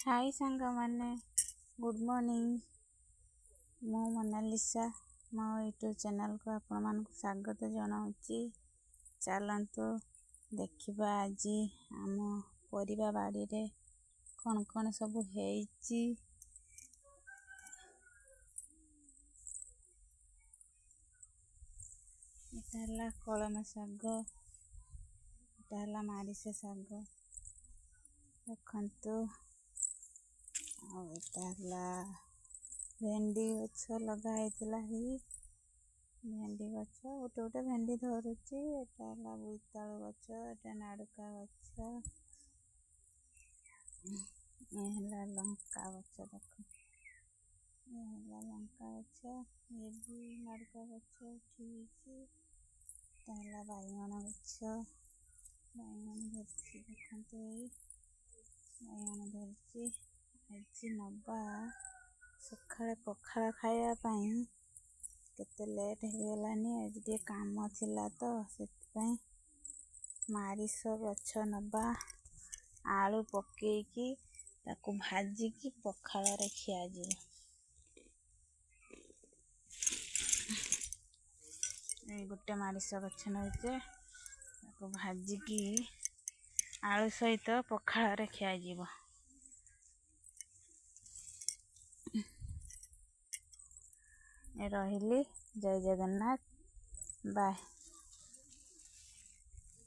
हाय सांग मैंने good morning मो मोनालिसा मो यूट्यूब चैनल को आपण मान स्वागत जनाऊँगी। चलतु देखा आज आम परिवा बाड़ी रे कौन कौन सब है। कलम शाग, मारिश शाग देखु, भेंडी गछ लगाई भेंडी गछ गोटे गोटे भेंडी धरुची। बोईतालु गछ, एटा नाड़ुका गछ, ये लंका गछ देख, ये लंका गछ, ये भी नाड़ुका गछ ठीक। बैगण गछ, बैगण धरती देखते बैगण धरती। आज नवा सकाଳେ पखाଳ खाइबापी केते लेट होगलानी। आज टे काम थिला तो सेतिपई मारिश गछ नवा आलू पकेकी ताकू भाजिकी पखाळ रे खिया जिवो। ए गोटे मारिश गछ नउचे ताकू भाजिकी आलू सहित पखाळ रे खिया जिवो। रहिली जय जगन्नाथ बाय।